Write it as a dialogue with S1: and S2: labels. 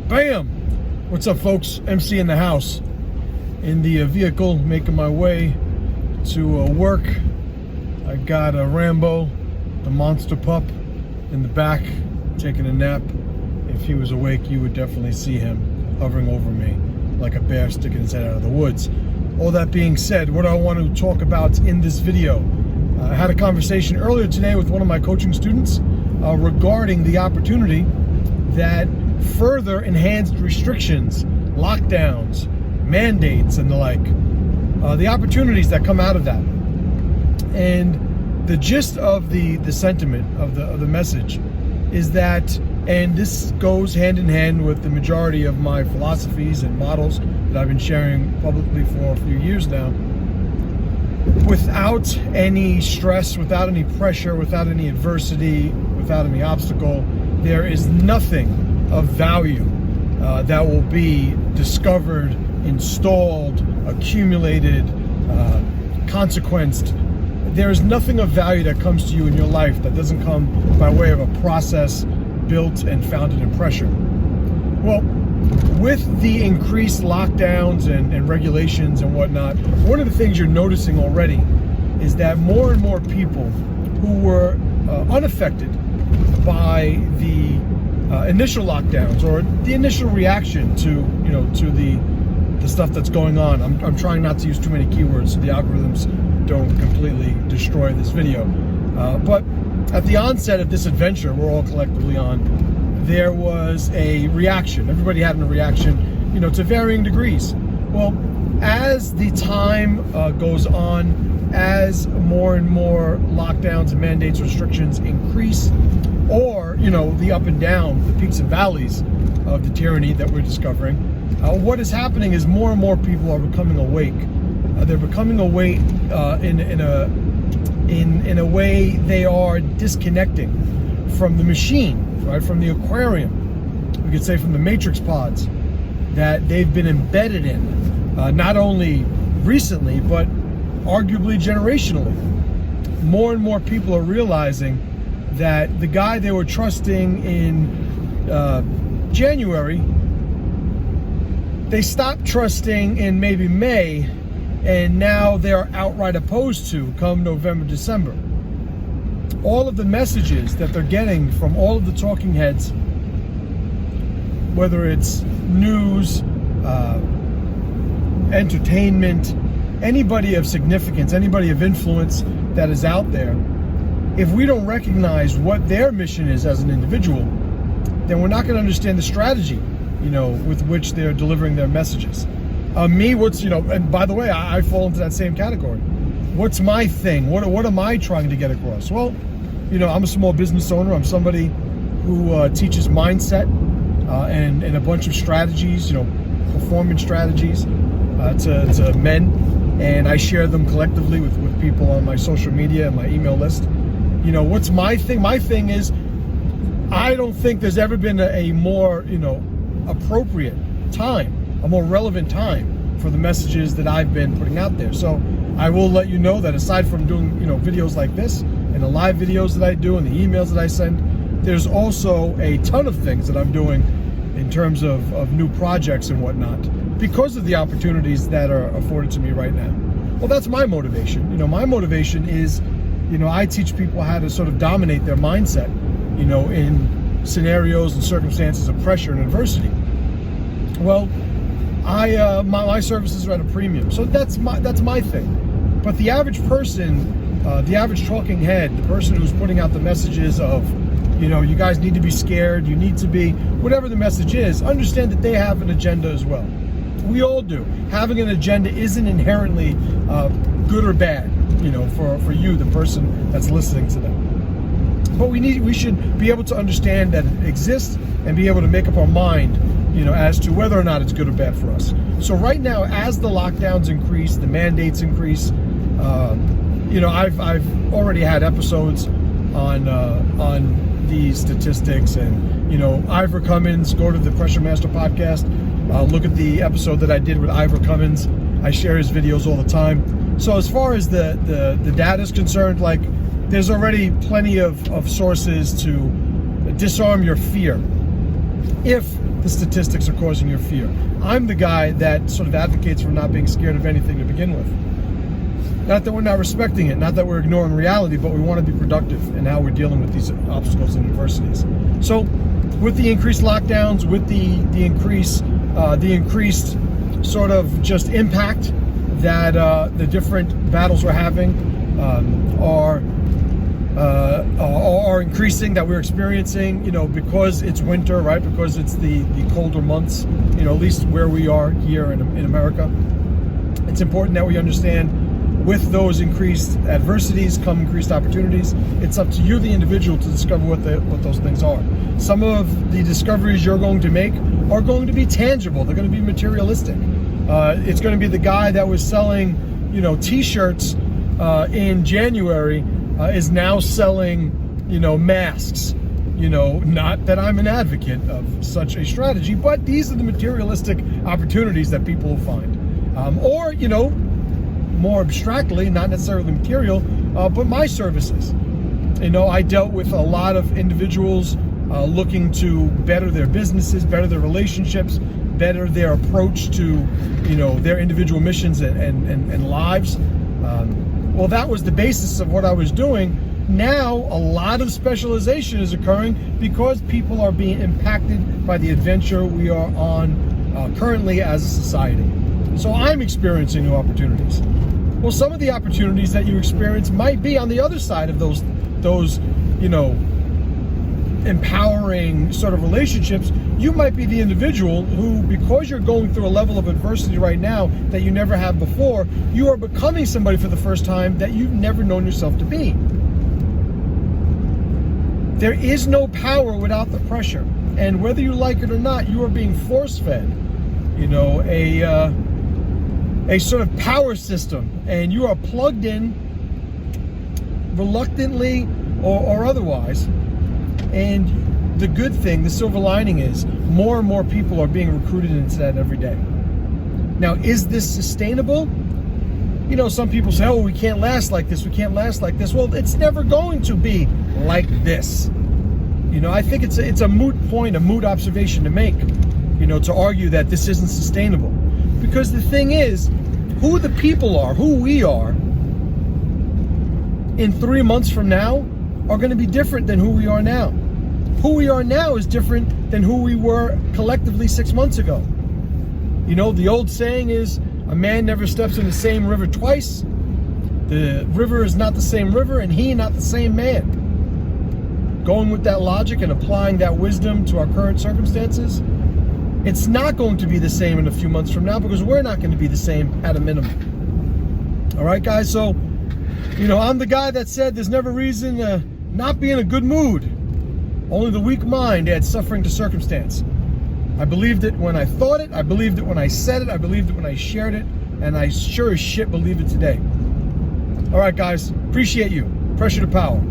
S1: Bam! What's up, folks? MC in the house. In the vehicle, making my way to work. I got a Rambo, the monster pup, in the back, taking a nap. If he was awake, you would definitely see him hovering over me like a bear sticking his head out of the woods. All that being said, what I want to talk about in this video. I had a conversation earlier today with one of my coaching students regarding the opportunity that further enhanced restrictions, lockdowns, mandates, and the like, the opportunities that come out of that. And the gist of the sentiment of the message is that, and this goes hand in hand with the majority of my philosophies and models that I've been sharing publicly for a few years now, without any stress, without any pressure, without any adversity, without any obstacle, there is nothing of value that will be discovered, installed, accumulated, consequenced. There is nothing of value that comes to you in your life that doesn't come by way of a process built and founded in pressure. Well, with the increased lockdowns and regulations and whatnot, one of the things you're noticing already is that more and more people who were unaffected by the initial lockdowns or the initial reaction to the stuff that's going on. I'm trying not to use too many keywords so the algorithms don't completely destroy this video. But at the onset of this adventure we're all collectively on, there was a reaction. Everybody had a reaction, to varying degrees. Well, as the time goes on, as more and more lockdowns and mandates, restrictions increase, or the up and down, the peaks and valleys of the tyranny that we're discovering, what is happening is more and more people are becoming awake. They're becoming awake in a way they are disconnecting from the machine, right? From the aquarium, we could say from the matrix pods that they've been embedded in, not only recently but arguably generationally. More and more people are realizing that the guy they were trusting in January, they stopped trusting in maybe May, and now they're outright opposed to come November, December. All of the messages that they're getting from all of the talking heads, whether it's news, entertainment, anybody of significance, anybody of influence that is out there, if we don't recognize what their mission is as an individual, then we're not going to understand the strategy, with which they're delivering their messages. And by the way, I fall into that same category. What's my thing? What am I trying to get across? Well, I'm a small business owner. I'm somebody who teaches mindset and a bunch of strategies, performance strategies to men, and I share them collectively with people on my social media and my email list. What's my thing? My thing is, I don't think there's ever been a more, appropriate time, a more relevant time for the messages that I've been putting out there. So I will let you know that aside from doing, videos like this and the live videos that I do and the emails that I send, there's also a ton of things that I'm doing in terms of new projects and whatnot because of the opportunities that are afforded to me right now. Well, that's my motivation. My motivation is, I teach people how to sort of dominate their mindset, in scenarios and circumstances of pressure and adversity. Well, my services are at a premium, so that's my thing. But the average person, the average talking head, the person who's putting out the messages of, you guys need to be scared, you need to be, whatever the message is, understand that they have an agenda as well. We all do. Having an agenda isn't inherently good or bad, for you, the person that's listening to them. But we should be able to understand that it exists and be able to make up our mind, as to whether or not it's good or bad for us. So right now, as the lockdowns increase, the mandates increase, I've already had episodes on these statistics, and Ivor Cummins, go to the Pressure Master podcast, look at the episode that I did with Ivor Cummins. I share his videos all the time. So as far as the data is concerned, like, there's already plenty of sources to disarm your fear. if the statistics are causing your fear. I'm the guy that sort of advocates for not being scared of anything to begin with. Not that we're not respecting it, not that we're ignoring reality, but we want to be productive in how we're dealing with these obstacles and adversities. So with the increased lockdowns, with the increased sort of just impact that the different battles we're having are increasing, that we're experiencing, because it's winter, right? Because it's the colder months, at least where we are here in America. It's important that we understand with those increased adversities come increased opportunities. It's up to you, the individual, to discover what those things are. Some of the discoveries you're going to make are going to be tangible. They're going to be materialistic. It's going to be the guy that was selling, T-shirts in January is now selling, masks. Not that I'm an advocate of such a strategy, but these are the materialistic opportunities that people will find. Or, more abstractly, not necessarily material, but my services. I dealt with a lot of individuals looking to better their businesses, better their relationships, better their approach to, their individual missions and lives. Well, that was the basis of what I was doing. Now, a lot of specialization is occurring because people are being impacted by the adventure we are on currently as a society. So I'm experiencing new opportunities. Well, some of the opportunities that you experience might be on the other side of those empowering sort of relationships. You might be the individual who, because you're going through a level of adversity right now that you never have before, you are becoming somebody for the first time that you've never known yourself to be. There is no power without the pressure. And whether you like it or not, you are being force-fed, a sort of power system, and you are plugged in reluctantly or otherwise. And the good thing, the silver lining, is more and more people are being recruited into that every day. Now, is this sustainable? Some people say, oh, we can't last like this, we can't last like this. Well, it's never going to be like this. I think it's a moot point, a moot observation to make, to argue that this isn't sustainable. Because the thing is, who the people are, who we are, in 3 months from now, are going to be different than who we are now. Who we are now is different than who we were collectively 6 months ago. The old saying is, a man never steps in the same river twice. The river is not the same river, and he not the same man. Going with that logic and applying that wisdom to our current circumstances, it's not going to be the same in a few months from now, because we're not going to be the same at a minimum. All right, guys? So, I'm the guy that said there's never reason to not be in a good mood. Only the weak mind adds suffering to circumstance. I believed it when I thought it. I believed it when I said it. I believed it when I shared it. And I sure as shit believe it today. All right, guys. Appreciate you. Pressure to power.